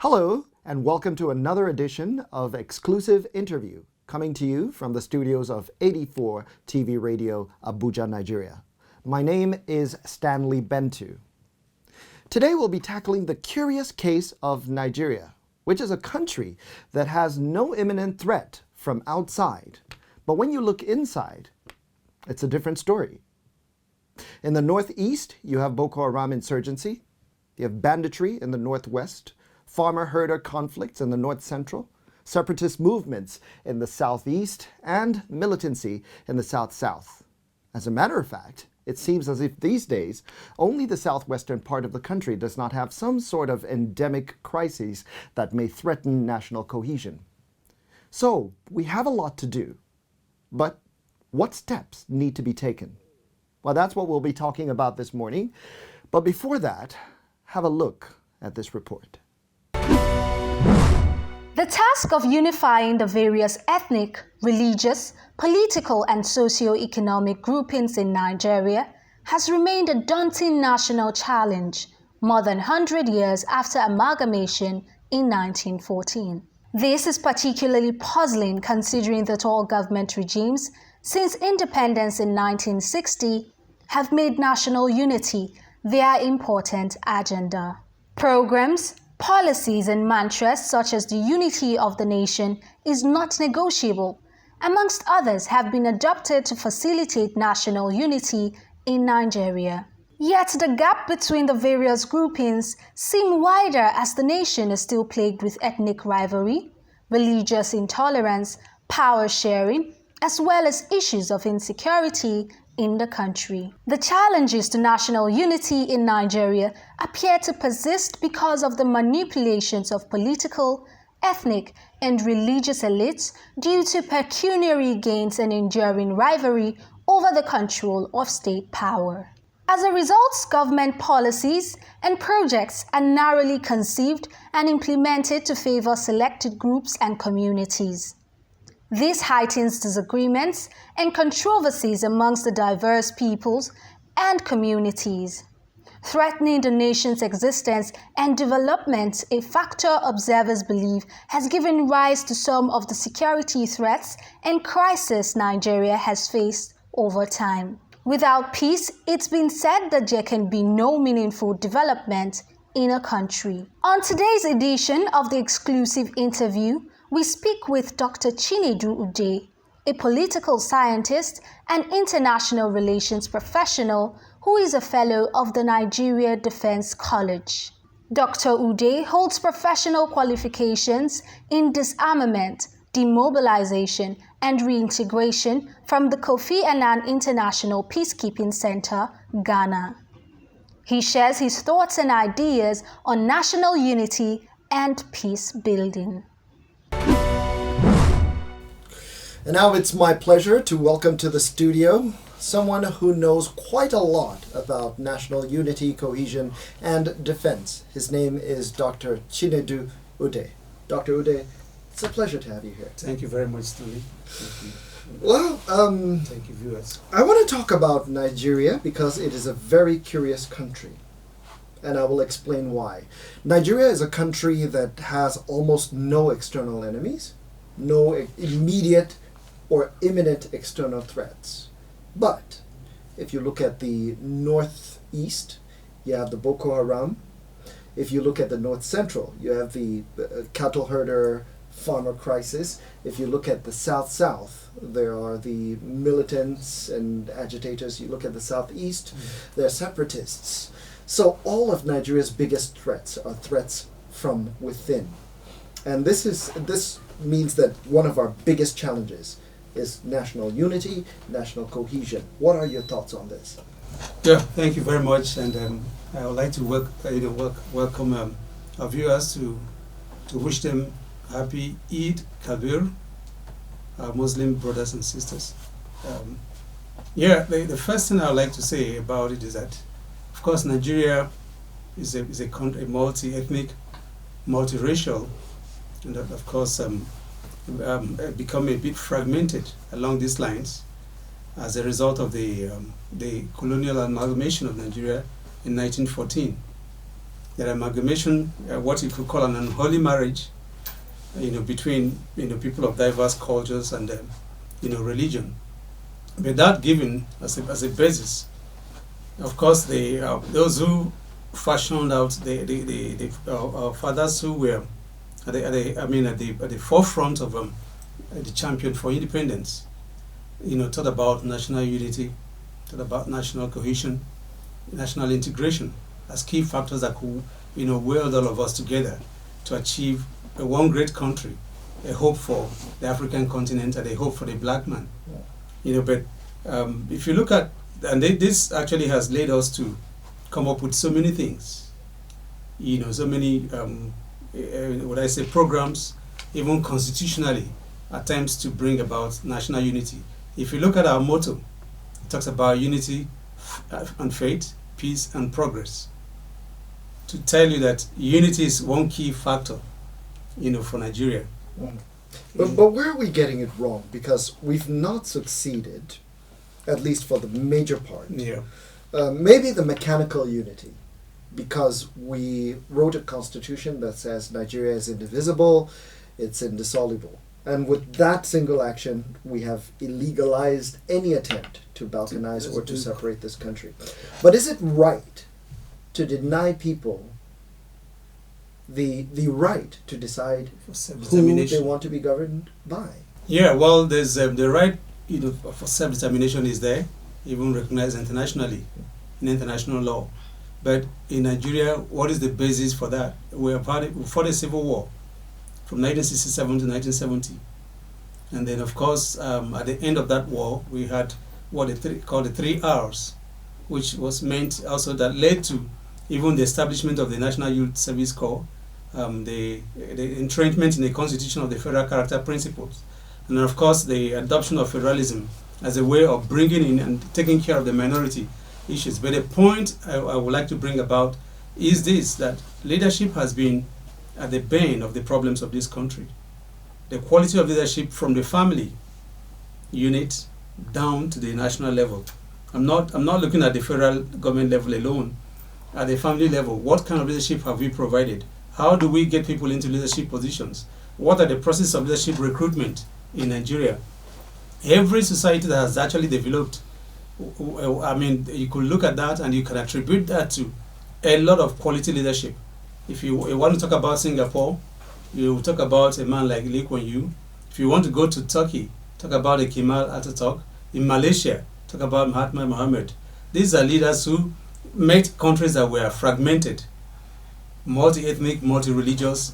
Hello, and welcome to another edition of Exclusive Interview, coming to you from the studios of 84 TV Radio, Abuja, Nigeria. My name is Stanley Bentu. Today we'll be tackling the curious case of Nigeria, which is a country that has no imminent threat from outside. But when you look inside, it's a different story. In the northeast, you have Boko Haram insurgency. You have banditry in the northwest, farmer-herder conflicts in the north-central, separatist movements in the southeast, and militancy in the south-south. As a matter of fact, it seems as if these days, only the southwestern part of the country does not have some sort of endemic crises that may threaten national cohesion. So, we have a lot to do. But what steps need to be taken? Well, that's what we'll be talking about this morning. But before that, have a look at this report. The task of unifying the various ethnic, religious, political, and socio-economic groupings in Nigeria has remained a daunting national challenge more than 100 years after amalgamation in 1914. This is particularly puzzling considering that all government regimes since independence in 1960 have made national unity their important agenda. Programs, policies and mantras such as the unity of the nation is not negotiable, amongst others, have been adopted to facilitate national unity in Nigeria. Yet the gap between the various groupings seem wider as the nation is still plagued with ethnic rivalry, religious intolerance, power sharing, as well as issues of insecurity in the country. The challenges to national unity in Nigeria appear to persist because of the manipulations of political, ethnic, and religious elites due to pecuniary gains and enduring rivalry over the control of state power. As a result, government policies and projects are narrowly conceived and implemented to favor selected groups and communities. This heightens disagreements and controversies amongst the diverse peoples and communities, threatening the nation's existence and development, a factor observers believe has given rise to some of the security threats and crises Nigeria has faced over time. Without peace, it's been said that there can be no meaningful development in a country. On today's edition of the Exclusive Interview, we speak with Dr. Chinedu Ude, a political scientist and international relations professional who is a fellow of the Nigeria Defense College. Dr. Ude holds professional qualifications in disarmament, demobilization, and reintegration from the Kofi Annan International Peacekeeping Center, Ghana. He shares his thoughts and ideas on national unity and peace building. And now it's my pleasure to welcome to the studio someone who knows quite a lot about national unity, cohesion, and defense. His name is Dr. Chinedu Ude. Dr. Ude, it's a pleasure to have you here. Thank you very much, Stanley. Thank you. Well, Thank you, viewers. I want to talk about Nigeria because it is a very curious country. And I will explain why. Nigeria is a country that has almost no external enemies, no immediate or imminent external threats. But if you look at the northeast, you have the Boko Haram. If you look at the north central, you have the cattle herder farmer crisis. If you look at the south, there are the militants and agitators. You look at the southeast, there are separatists. So all of Nigeria's biggest threats are threats from within. And this means that one of our biggest challenges is national unity, national cohesion. What are your thoughts on this? Yeah, thank you very much, and I would like to welcome our viewers to wish them happy Eid Kabir, our Muslim brothers and sisters. The first thing I would like to say about it is that, of course, Nigeria is a country, multi-ethnic, multiracial, and of course become a bit fragmented along these lines as a result of the colonial amalgamation of Nigeria in 1914. that amalgamation, what you could call an unholy marriage, between people of diverse cultures and religion. But that given as a basis, of course, those who fashioned out the fathers who were at the forefront of the champion for independence, thought about national unity, thought about national cohesion, national integration as key factors that could weld all of us together to achieve one great country, a hope for the African continent and a hope for the black man. But if you look at, and this actually has led us to come up with so many things, so many, programs, even constitutionally, attempts to bring about national unity. If you look at our motto, it talks about unity and faith, peace and progress. To tell you that unity is one key factor, for Nigeria. But where are we getting it wrong? Because we've not succeeded, at least for the major part. Yeah. Maybe the mechanical unity, because we wrote a constitution that says Nigeria is indivisible, it's indissoluble. And with that single action, we have illegalized any attempt to balkanize or to separate this country. But is it right to deny people the right to decide who they want to be governed by? Yeah, well, there's the right for self-determination is there, even recognized internationally in international law. But in Nigeria, what is the basis for that? We fought a civil war from 1967 to 1970. And then, of course, at the end of that war, we had what called the 3 R's, which was meant also that led to even the establishment of the National Youth Service Corps, the entrenchment in the Constitution of the federal character principles, and of course the adoption of federalism as a way of bringing in and taking care of the minority issues. But the point I would like to bring about is this, that leadership has been at the bane of the problems of this country. The quality of leadership from the family unit down to the national level. I'm not looking at the federal government level alone. At the family level, what kind of leadership have we provided? How do we get people into leadership positions? What are the processes of leadership recruitment in Nigeria? Every society that has actually developed, you could look at that and you can attribute that to a lot of quality leadership. If you want to talk about Singapore, you talk about a man like Lee Kuan Yew. If you want to go to Turkey, talk about a Kemal Atatürk. In Malaysia, talk about Mahatma Mohamad. These are leaders who made countries that were fragmented, multi-ethnic, multi-religious,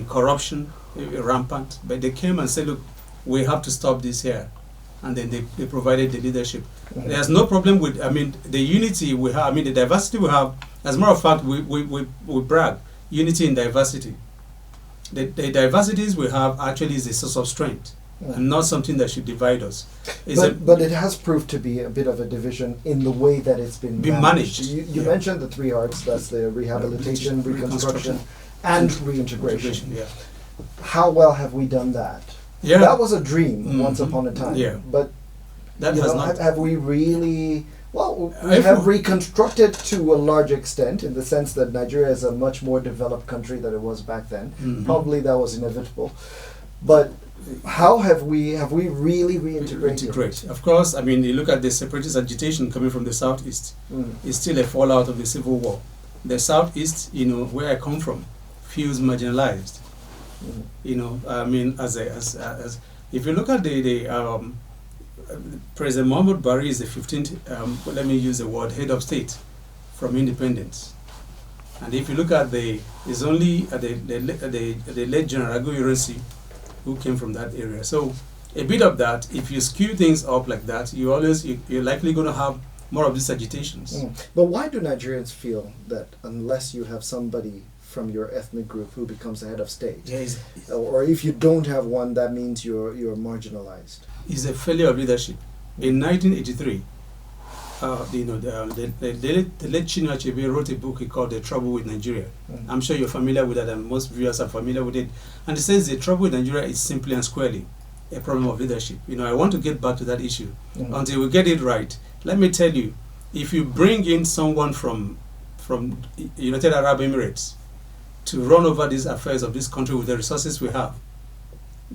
corruption rampant. But they came and said, look, we have to stop this here. And then they provided the leadership. Mm-hmm. There's no problem with, the unity we have, the diversity we have. As a matter of fact, we brag, unity in diversity. The diversities we have actually is a source of strength, and not something that should divide us. But it has proved to be a bit of a division in the way that it's been managed. You mentioned the 3 R's, that's the rehabilitation, reconstruction, and reintegration. Yeah. How well have we done that? Yeah. That was a dream once upon a time. Yeah. But that has not. Have we really... Well, we have reconstructed to a large extent in the sense that Nigeria is a much more developed country than it was back then. Mm-hmm. Probably that was inevitable. But how have we really reintegrated? Of course, you look at the separatist agitation coming from the southeast. It's still a fallout of the civil war. The southeast, where I come from, feels marginalized. As if you look at the President Muhammad Buhari is the 15th, let me use the word, head of state from independence. And if you look at it's only the late General Agu Ironsi who came from that area. So a bit of that, if you skew things up like that, you're likely going to have more of these agitations. But why do Nigerians feel that unless you have somebody from your ethnic group who becomes the head of state, or if you don't have one, that means you're marginalized? It's a failure of leadership. In 1983, the late Chinua Achebe wrote a book he called The Trouble with Nigeria. I'm sure you're familiar with that, and most viewers are familiar with it. And it says the trouble with Nigeria is simply and squarely a problem of leadership. I want to get back to that issue. Until we get it right, let me tell you, if you bring in someone from from United Arab Emirates to run over these affairs of this country with the resources we have.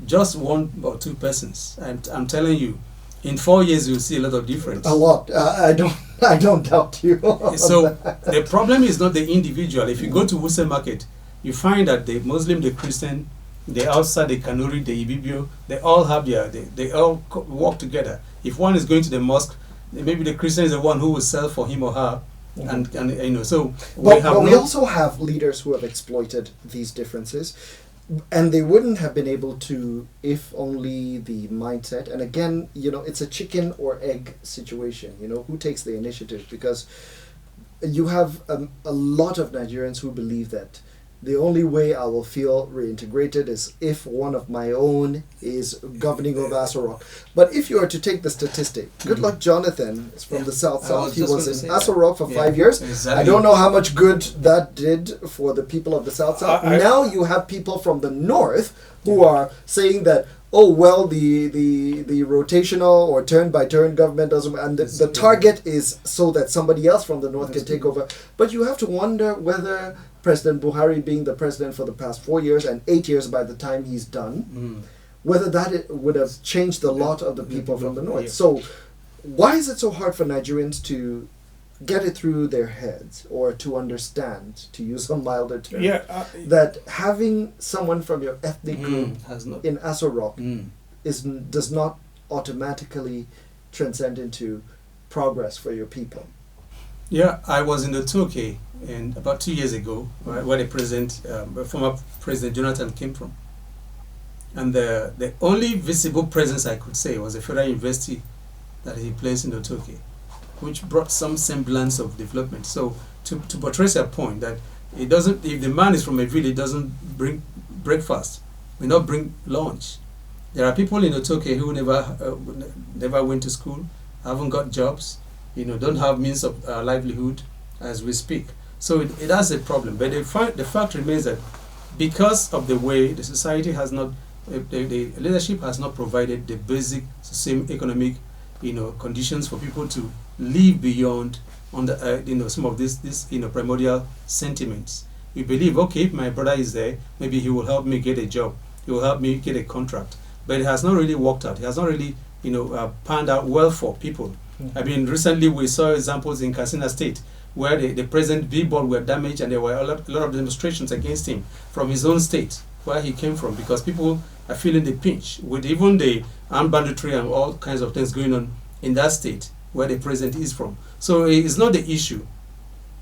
Just one or two persons. And I'm telling you, in 4 years you'll see a lot of difference. A lot. I don't doubt you. So the problem is not the individual. If you go to Wuse Market, you find that the Muslim, the Christian, the outside, the Kanuri, the Ibibio, they all have they all work together. If one is going to the mosque, maybe the Christian is the one who will sell for him or her. And you know, so but we also have leaders who have exploited these differences, and they wouldn't have been able to if only the mindset. And again, you know, it's a chicken or egg situation. You know, who takes the initiative? Because you have a lot of Nigerians who believe that the only way I will feel reintegrated is if one of my own is governing over Aso Rock. But if you are to take the statistic, good luck Jonathan is from the South. He was in Aso Rock for 5 years. Exactly. I don't know how much good that did for the people of the South. Now you have people from the North who are saying that, oh, well, the rotational or turn-by-turn government doesn't... And the target is so that somebody else from the North can take over. But you have to wonder whether President Buhari being the president for the past 4 years and 8 years by the time he's done, whether that would have changed the lot of the people from the North. So why is it so hard for Nigerians to get it through their heads or to understand, to use a milder term, that having someone from your ethnic group in Aso Rock does not automatically transcend into progress for your people? Yeah, I was in the Turkey and about 2 years ago, where the president, former President Jonathan came from. And the only visible presence I could say was a federal university that he placed in the Turkey, which brought some semblance of development. So to buttress a point that it doesn't, if the man is from a village, doesn't bring breakfast, may not bring lunch. There are people in the Turkey who never went to school, haven't got jobs, you know, don't have means of livelihood as we speak. So it has a problem. But the fact remains that because of the way the society has not, the leadership has not provided the basic same economic, you know, conditions for people to live beyond on the you know, some of this you know, primordial sentiments. We believe, okay, if my brother is there, maybe he will help me get a job, he will help me get a contract. But it has not really worked out. It has not really, you know, panned out well for people. I mean, recently we saw examples in Katsina State where the present billboard were damaged and there were a lot of demonstrations against him from his own state, where he came from, because people are feeling the pinch with even the armed banditry and all kinds of things going on in that state where the president is from. So it's not the issue.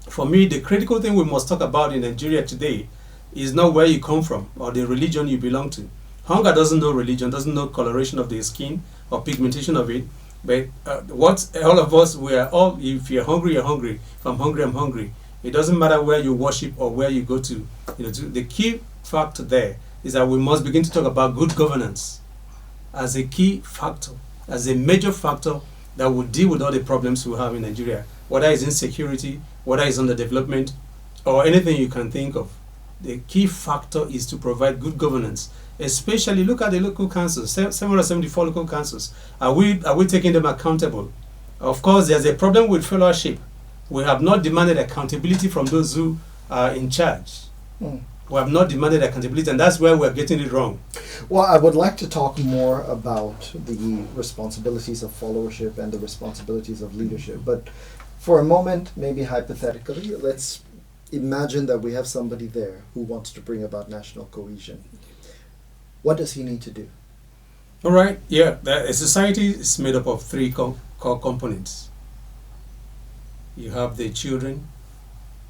For me, the critical thing we must talk about in Nigeria today is not where you come from or the religion you belong to. Hunger doesn't know religion, doesn't know coloration of the skin or pigmentation of it. But what all of us, we are all, if you're hungry, you're hungry. If I'm hungry, I'm hungry. It doesn't matter where you worship or where you go to. You know, the key factor there is that we must begin to talk about good governance as a key factor, as a major factor that will deal with all the problems we have in Nigeria, whether it's insecurity, whether it's underdevelopment, or anything you can think of. The key factor is to provide good governance. Especially look at the local councils, 774 local councils. Are we taking them accountable? Of course, there's a problem with fellowship. We have not demanded accountability from those who are in charge. We have not demanded accountability, and that's where we're getting it wrong. Well, I would like to talk more about the responsibilities of followership and the responsibilities of leadership. But for a moment, maybe hypothetically, let's imagine that we have somebody there who wants to bring about national cohesion. What does he need to do? All right, yeah. A society is made up of three core components. You have the children,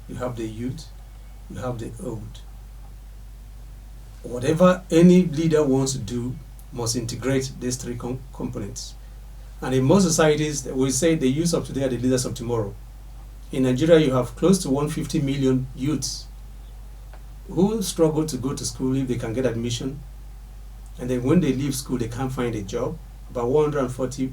you have the youth, you have the old. Whatever any leader wants to do must integrate these three components. And in most societies, we say the youth of today are the leaders of tomorrow. In Nigeria, you have close to 150 million youths who struggle to go to school if they can get admission. And then when they leave school, they can't find a job. About 140,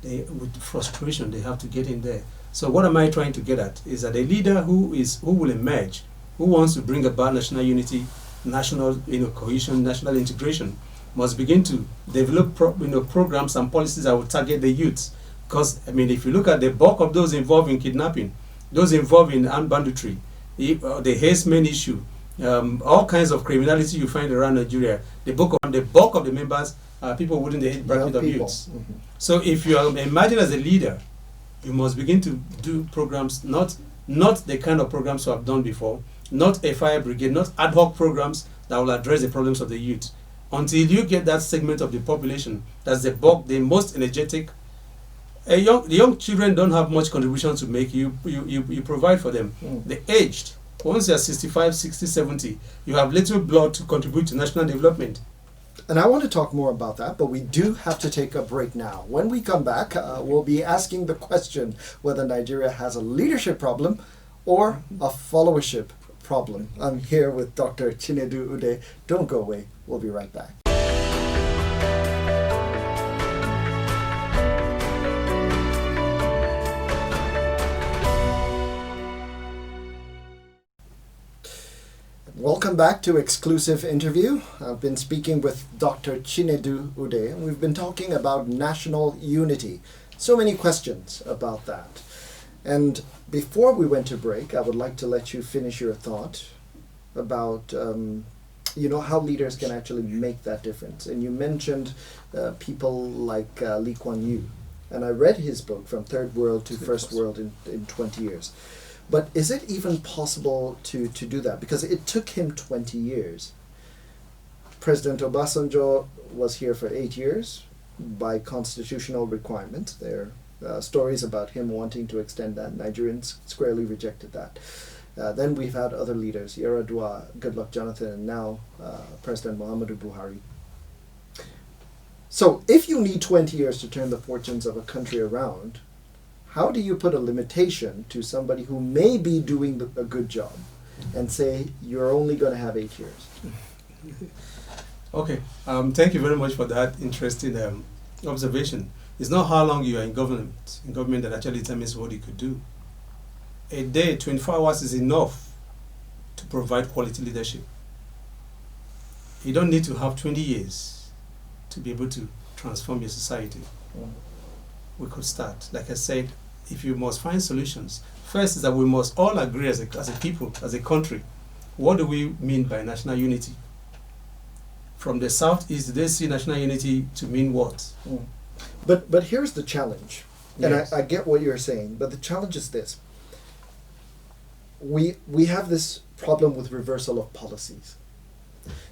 with frustration, they have to get in there. So what am I trying to get at? Is that a leader who will emerge, who wants to bring about national unity, national cohesion, national integration, must begin to develop programs and policies that will target the youth. Because, I mean, if you look at the bulk of those involved in kidnapping, those involved in armed banditry, the herdsmen issue, all kinds of criminality you find around Nigeria. The bulk of the members are people within the age bracket of youths. Mm-hmm. So if you are imagined as a leader, you must begin to do programs, not the kind of programs you have done before, not a fire brigade, not ad hoc programs that will address the problems of the youth. Until you get that segment of the population that's the bulk, the most energetic. The young children don't have much contribution to make. You provide for them. The aged, once you're 65, 60, 70, you have little blood to contribute to national development. And I want to talk more about that, but we do have to take a break now. When we come back, we'll be asking the question whether Nigeria has a leadership problem or a followership problem. I'm here with Dr. Chinedu Ude. Don't go away. We'll be right back. Welcome back to Exclusive Interview. I've been speaking with Dr. Chinedu Ude, and we've been talking about national unity. So many questions about that. And before we went to break, I would like to let you finish your thought about, how leaders can actually make that difference. And you mentioned people like Lee Kuan Yew. And I read his book, From Third World to First World in 20 years. But is it even possible to do that? Because it took him 20 years. President Obasanjo was here for 8 years by constitutional requirement. There are stories about him wanting to extend that. Nigerians squarely rejected that. Then we've had other leaders, Yar'Adua, Goodluck Jonathan, and now President Muhammadu Buhari. So if you need 20 years to turn the fortunes of a country around, how do you put a limitation to somebody who may be doing a good job and say you're only going to have 8 years? Okay, thank you very much for that interesting observation. It's not how long you are in government that actually determines what you could do. A day, 24 hours is enough to provide quality leadership. You don't need to have 20 years to be able to transform your society. We could start. Like I said, if you must find solutions, first is that we must all agree as a people, as a country, what do we mean by national unity? From the Southeast, do they see national unity to mean what? But here's the challenge. Yes. And I get what you're saying, but the challenge is this. We have this problem with reversal of policies.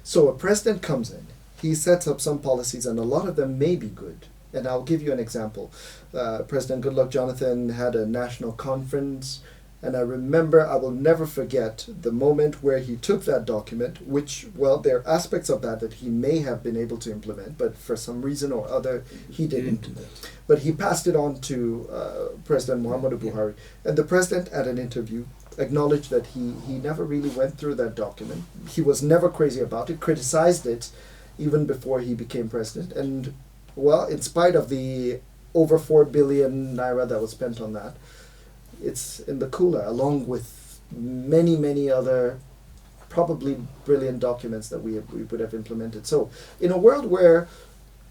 So a president comes in, he sets up some policies, and a lot of them may be good. And I'll give you an example. President Goodluck Jonathan had a national conference, and I will never forget the moment where he took that document, which, well, there are aspects of that he may have been able to implement, but for some reason or other, he didn't. But he passed it on to President Muhammadu Buhari. And the president, at an interview, acknowledged that he never really went through that document. He was never crazy about it, criticized it even before he became president. And well, in spite of the over 4 billion naira that was spent on that, it's in the cooler, along with many, many other probably brilliant documents that we would have implemented. So in a world where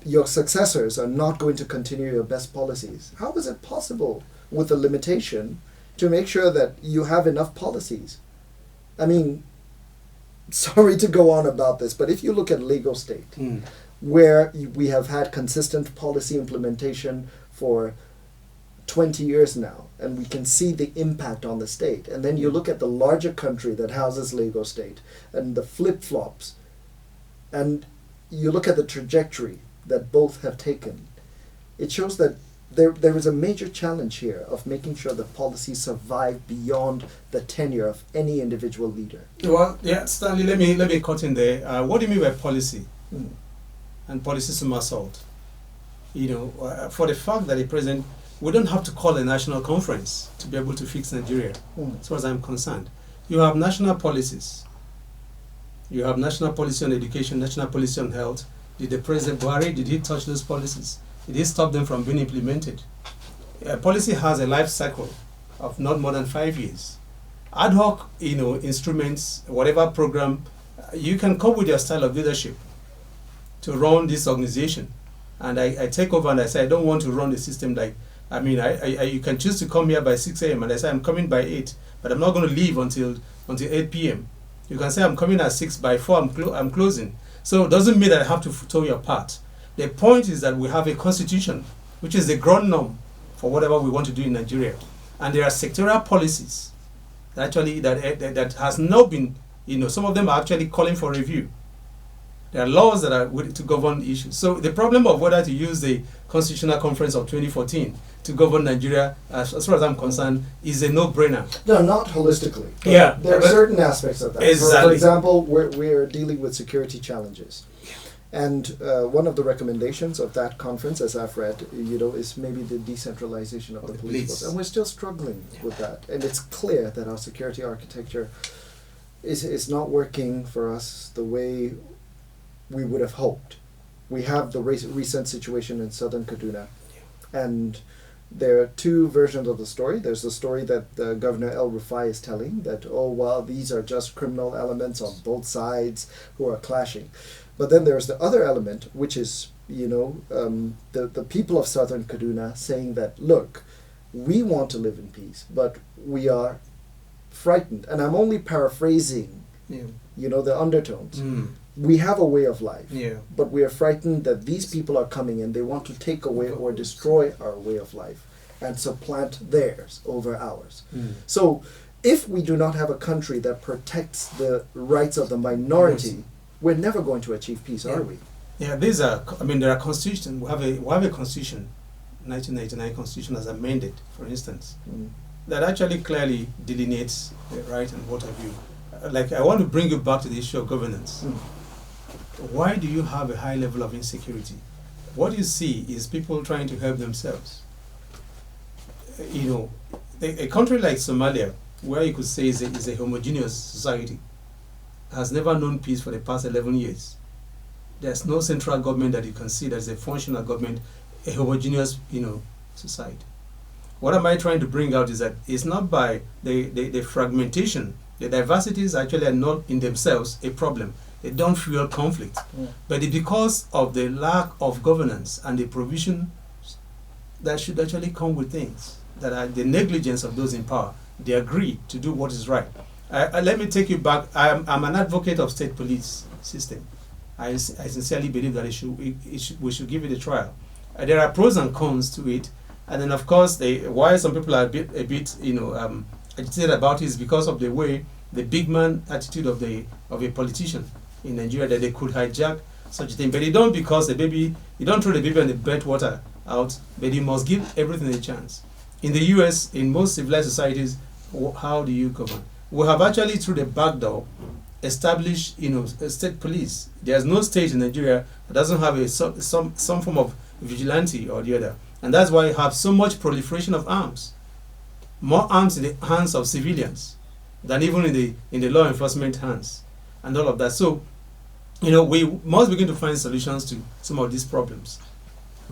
your successors are not going to continue your best policies, how is it possible with a limitation to make sure that you have enough policies? I mean, sorry to go on about this, but if you look at Lagos State, where we have had consistent policy implementation for 20 years now, and we can see the impact on the state. And then you look at the larger country that houses Lagos State and the flip-flops, and you look at the trajectory that both have taken. It shows that there is a major challenge here of making sure that policies survive beyond the tenure of any individual leader. Well, yeah, Stanley, let me cut in there. What do you mean by policy? And policy somersault? For the fact that the president, we don't have to call a national conference to be able to fix Nigeria, as far as I'm concerned. You have national policies. You have national policy on education, national policy on health. Did the President Buhari, did he touch those policies? Did he stop them from being implemented? A policy has a life cycle of not more than 5 years. Ad hoc, instruments, whatever program, you can come with your style of leadership to run this organization. And I take over and I say, I don't want to run the system like I mean, you can choose to come here by 6 a.m. and I say I'm coming by 8, but I'm not going to leave until 8 p.m. You can say I'm coming at 6, by 4 I'm closing. So it doesn't mean that I have to toe your part. The point is that we have a constitution, which is the ground norm for whatever we want to do in Nigeria. And there are sectorial policies that actually that has not been, some of them are actually calling for review. There are laws that are to govern issues. So the problem of whether to use the Constitutional Conference of 2014 to govern Nigeria, as far as I'm concerned, is a no-brainer. No, not holistically. Yeah. There are certain aspects of that. Exactly. For example, we're dealing with security challenges. And one of the recommendations of that conference, as I've read, is maybe the decentralization of the police force. And we're still struggling with that. And it's clear that our security architecture is not working for us the way we would have hoped. We have the recent situation in southern Kaduna, and there are two versions of the story. There's the story that Governor El Rufai is telling, that, these are just criminal elements on both sides who are clashing. But then there's the other element, which is, the people of southern Kaduna saying that, look, we want to live in peace, but we are frightened. And I'm only paraphrasing, the undertones. Mm. We have a way of life, but we are frightened that these people are coming and they want to take away or destroy our way of life and supplant theirs over ours. Mm. So if we do not have a country that protects the rights of the minority, we're never going to achieve peace, are we? Yeah, there are constitutions. We have a constitution, 1999 constitution as amended, for instance, that actually clearly delineates the right and what have you. Like, I want to bring you back to the issue of governance. Why do you have a high level of insecurity? What you see is people trying to help themselves. A country like Somalia, where you could say is a homogeneous society, has never known peace for the past 11 years. There's no central government that you can see that's a functional government, a homogeneous, society. What am I trying to bring out is that it's not by the fragmentation. The diversities actually are not in themselves a problem. They don't fuel conflict. But it's because of the lack of governance and the provision that should actually come with things, that are the negligence of those in power. They agree to do what is right. Let me take you back. I'm an advocate of state police system. I sincerely believe that we should give it a trial. There are pros and cons to it. And then, of course, why some people are a bit agitated about it is because of the way the big man attitude of a politician in Nigeria, that they could hijack such a thing. But you don't, because you don't throw the baby and the bathwater out, but you must give everything a chance. In the US, in most civilized societies, how do you govern? We have actually, through the back door, established a state police. There's no state in Nigeria that doesn't have some form of vigilante or the other. And that's why you have so much proliferation of arms. More arms in the hands of civilians than even in the law enforcement hands, and all of that. So, we must begin to find solutions to some of these problems.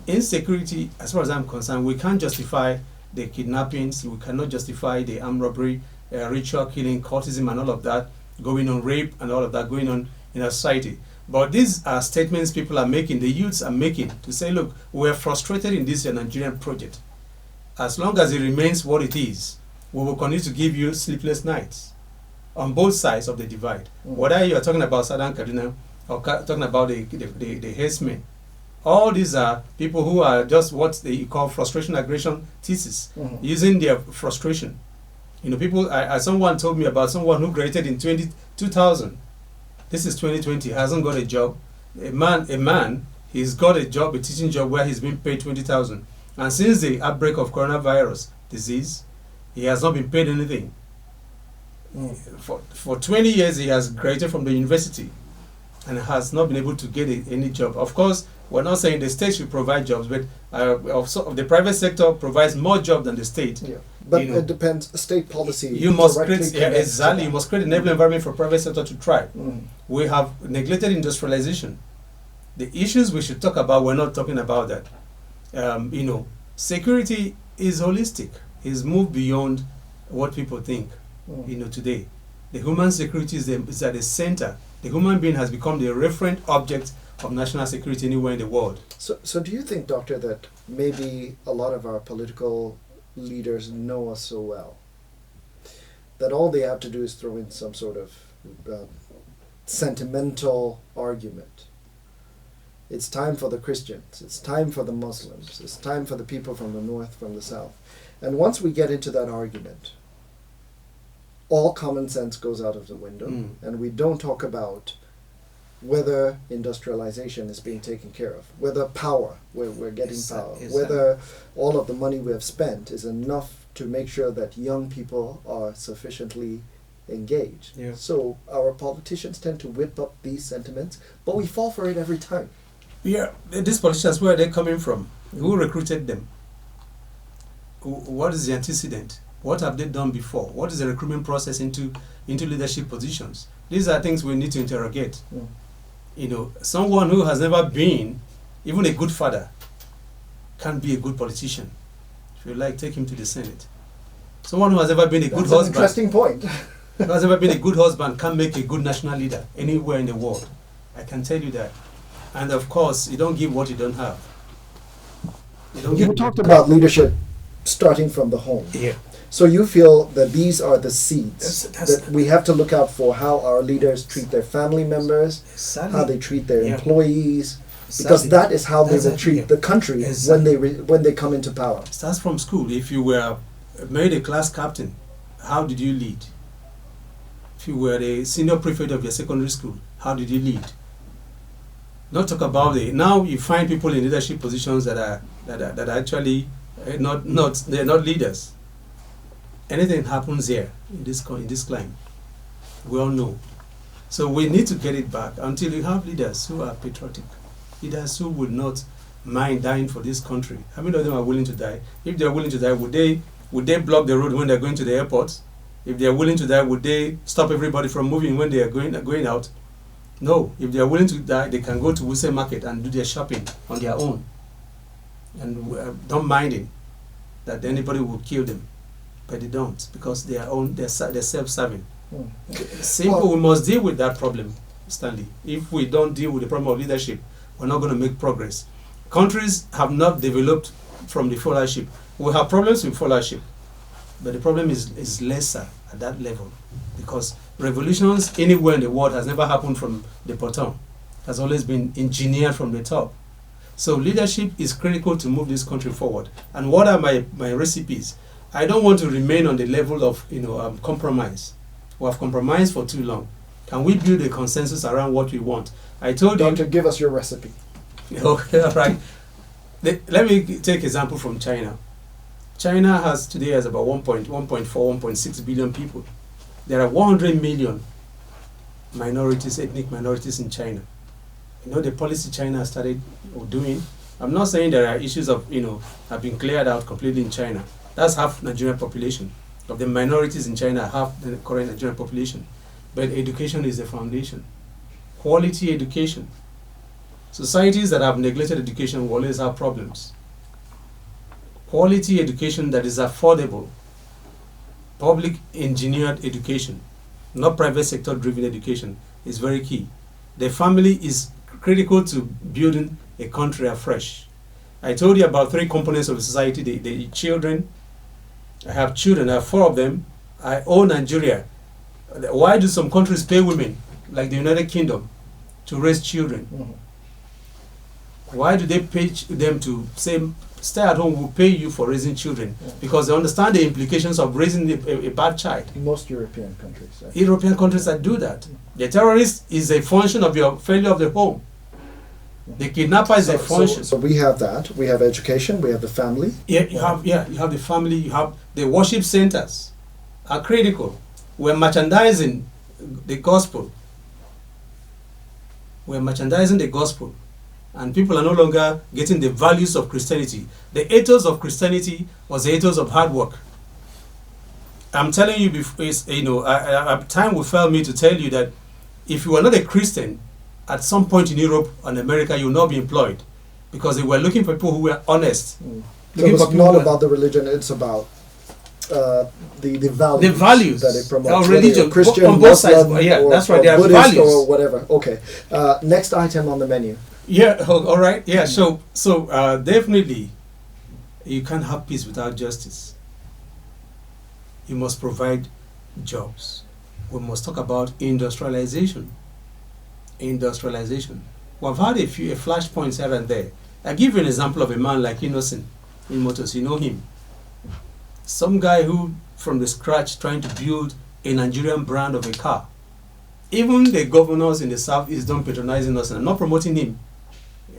Insecurity, as far as I'm concerned, we can't justify the kidnappings, we cannot justify the armed robbery, ritual killing, cultism, and all of that going on, rape and all of that going on in our society. But these are statements people are making, the youths are making, to say, look, we're frustrated in this Nigerian project. As long as it remains what it is, we will continue to give you sleepless nights on both sides of the divide. Whether you are talking about Southern Kaduna or talking about the herdsmen, all these are people who are just what they call frustration aggression thesis, using their frustration. Someone told me about someone who graduated in 2000. This is 2020, hasn't got a job. A man, he's got a job, a teaching job where he's been paid 20,000. And since the outbreak of coronavirus disease, he has not been paid anything. For 20 years, he has graduated from the university and has not been able to get any job. Of course, we're not saying the state should provide jobs, but the private sector provides more jobs than the state. Yeah. But it depends. State policy. You must create You must create an enabling environment for private sector to thrive. We have neglected industrialization. The issues we should talk about, we're not talking about that. Security is holistic. It's moved beyond what people think. Today, the human security is at the center The human being has become the referent object of national security anywhere in the world. So do you think, Doctor, that maybe a lot of our political leaders know us so well that all they have to do is throw in some sort of sentimental argument? It's time for the Christians, it's time for the Muslims, it's time for the people from the north, from the south. And once we get into that argument, all common sense goes out of the window, and we don't talk about whether industrialization is being taken care of, whether power, we're getting power, whether all of the money we have spent is enough to make sure that young people are sufficiently engaged. Yeah. So our politicians tend to whip up these sentiments, but we fall for it every time. Yeah, these politicians, where are they coming from? Who recruited them? What is the antecedent? What have they done before? What is the recruitment process into leadership positions? These are things we need to interrogate. You know, someone who has never been even a good father can be a good politician. If you like, take him to the Senate. Someone who has never been a good husband. Interesting point. Who has never been a good husband can make a good national leader anywhere in the world. I can tell you that. And of course, you don't give what you don't have. You talked about leadership starting from the home. Yeah. So you feel that these are the seeds That's that we have to look out for, how our leaders treat their family members, how they treat their employees, because that is how they will treat the country when they come into power. It starts from school. If you were made a class captain, how did you lead? If you were the senior prefect of your secondary school, how did you lead? Not talk about it. Now you find people in leadership positions that are actually they're not leaders. Anything happens here in this climate, we all know. So we need to get it back until you have leaders who are patriotic, leaders who would not mind dying for this country. How many of them are willing to die? If they are willing to die, would they block the road when they're going to the airport? If they are willing to die, would they stop everybody from moving when they are going out? No. If they are willing to die, they can go to Wuse Market and do their shopping on their own, and don't mind it that anybody will kill them. But they don't, because they're self-serving. Simple. We must deal with that problem, Stanley. If we don't deal with the problem of leadership, we're not going to make progress. Countries have not developed from the followership. We have problems with followership, but the problem is lesser at that level, because revolutions anywhere in the world has never happened from the bottom. It has always been engineered from the top. So leadership is critical to move this country forward. And what are my recipes? I don't want to remain on the level of compromise. We have compromised for too long. Can we build a consensus around what we want? I told Doctor, give us your recipe. Okay, all right. Let me take example from China. China today has about 1.4, 1.6 billion people. There are 100 million minorities, ethnic minorities in China. You know the policy China started doing. I'm not saying there are issues of have been cleared out completely in China. That's half Nigerian population. Of the minorities in China, half the current Nigerian population. But education is the foundation. Quality education. Societies that have neglected education will always have problems. Quality education that is affordable. Public engineered education, not private sector driven education, is very key. The family is critical to building a country afresh. I told you about 3 components of the society, the children. I have children, I have 4 of them. I own Nigeria. Why do some countries pay women, like the United Kingdom, to raise children? Why do they pay them to say, stay at home, we'll pay you for raising children? Because they understand the implications of raising a bad child. In most European countries. European countries that do that. The terrorist is a function of your failure of the home. The kidnapper is a function. So we have that. We have education. We have the family. Yeah, you have the family. You have the worship centers are critical. We're merchandising the gospel. We're merchandising the gospel, and people are no longer getting the values of Christianity. The ethos of Christianity was the ethos of hard work. I'm telling you, time will fail me to tell you that if you are not a Christian, at some point in Europe and America, you will not be employed, because they were looking for people who were honest. So it's not about the religion, it's about the values, The values that it promotes, of whether you're religion, Christian, on both sides. Muslim, Yeah, or, that's right. or There are Buddhist values. or whatever. Okay. Next item on the menu. Yeah. All right. Yeah. So definitely, you can't have peace without justice. You must provide jobs. We must talk about industrialization. Industrialization. We've had a few flashpoints here and there. I give you an example of a man like Innocent in Motors. You know him. Some guy who, from the scratch, trying to build a Nigerian brand of a car. Even the governors in the South is done patronizing us, and I'm not promoting him.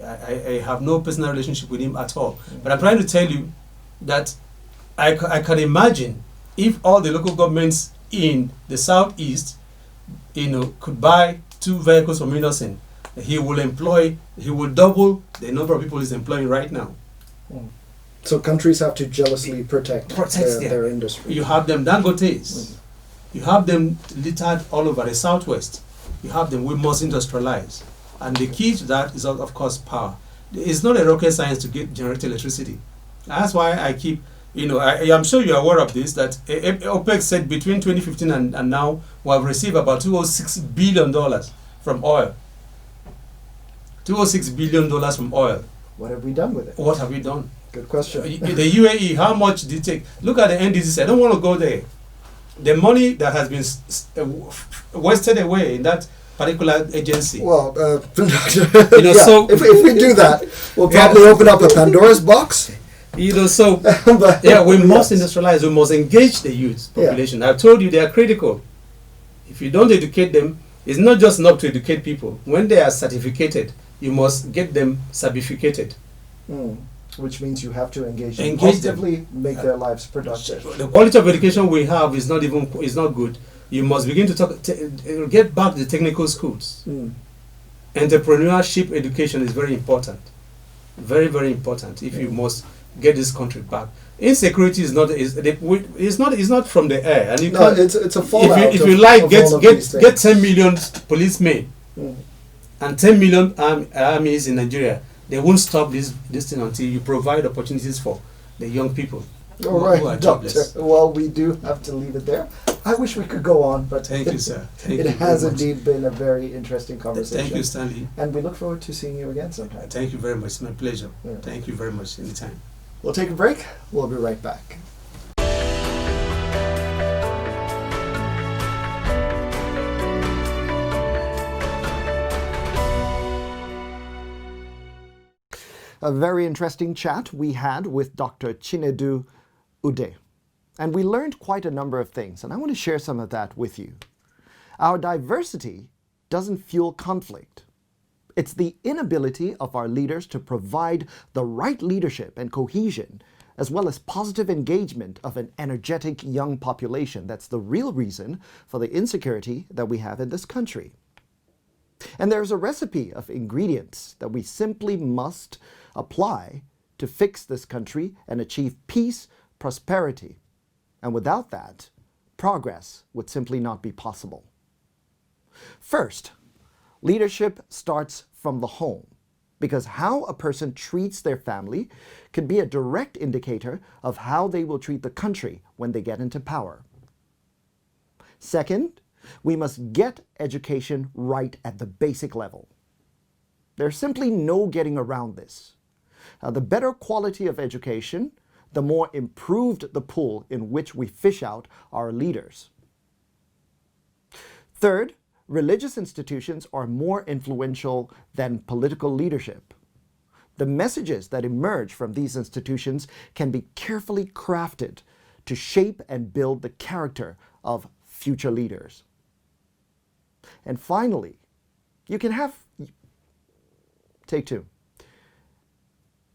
I have no personal relationship with him at all. But I'm trying to tell you that I can imagine if all the local governments in the Southeast, could buy 2 vehicles from Innocent, he will double the number of people he's employing right now. So countries have to jealously protect their industry. You have them Dangotes. You have them littered all over the Southwest. You have them. We must industrialize. And the key to that is, of course, power. It's not a rocket science to generate electricity. That's why I keep, I'm sure you're aware of this, that OPEC said between 2015 and now, we have received about $206 billion from oil. $206 billion from oil. What have we done with it? What have we done? Good question. The UAE, how much did it take? Look at the NDCC. I don't want to go there. The money that has been wasted away in that particular agency. Well, so if we do that, we'll probably open up a Pandora's box. We must industrialize. We must engage the youth population. Yeah. I've told you they are critical. If you don't educate them, it's not just enough to educate people. When they are certificated, you must get them certificated. Which means you have to engage them positively, make their lives productive. The quality of education we have is not good. You must begin to get back the technical schools. Entrepreneurship education is very important. Very, very important. If you must get this country back. Insecurity is not from the air, and it's a fallout. If you like, get 10 million policemen and 10 million armies in Nigeria. They won't stop this thing until you provide opportunities for the young people. All right, Doctor. Well, we do have to leave it there. I wish we could go on, but thank you, sir. It has indeed been a very interesting conversation. Thank you, Stanley. And we look forward to seeing you again sometime. Thank you very much. It's my pleasure. Yeah. Thank you very much. Anytime. We'll take a break. We'll be right back. A very interesting chat we had with Dr. Chinedu Ude. And we learned quite a number of things, and I want to share some of that with you. Our diversity doesn't fuel conflict. It's the inability of our leaders to provide the right leadership and cohesion, as well as positive engagement of an energetic young population. That's the real reason for the insecurity that we have in this country. And there's a recipe of ingredients that we simply must apply to fix this country and achieve peace, prosperity. And without that, progress would simply not be possible. First, leadership starts from the home, because how a person treats their family can be a direct indicator of how they will treat the country when they get into power. Second, we must get education right at the basic level. There's simply no getting around this. The better quality of education, the more improved the pool in which we fish out our leaders. Third, religious institutions are more influential than political leadership. The messages that emerge from these institutions can be carefully crafted to shape and build the character of future leaders. And finally, you can have... Take two.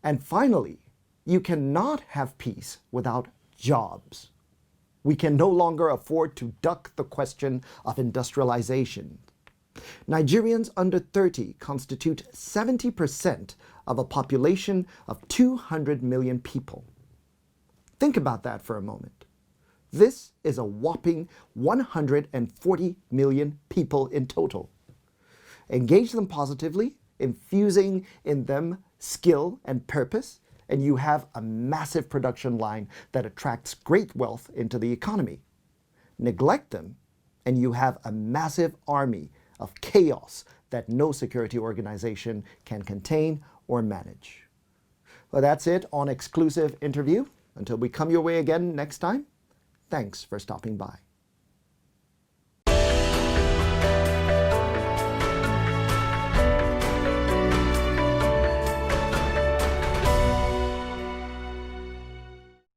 And finally, you cannot have peace without jobs. We can no longer afford to duck the question of industrialization. Nigerians under 30 constitute 70% of a population of 200 million people. Think about that for a moment. This is a whopping 140 million people in total. Engage them positively, infusing in them skill and purpose, and you have a massive production line that attracts great wealth into the economy. Neglect them, and you have a massive army of chaos that no security organization can contain or manage. Well, that's it on Exclusive Interview. Until we come your way again next time, thanks for stopping by.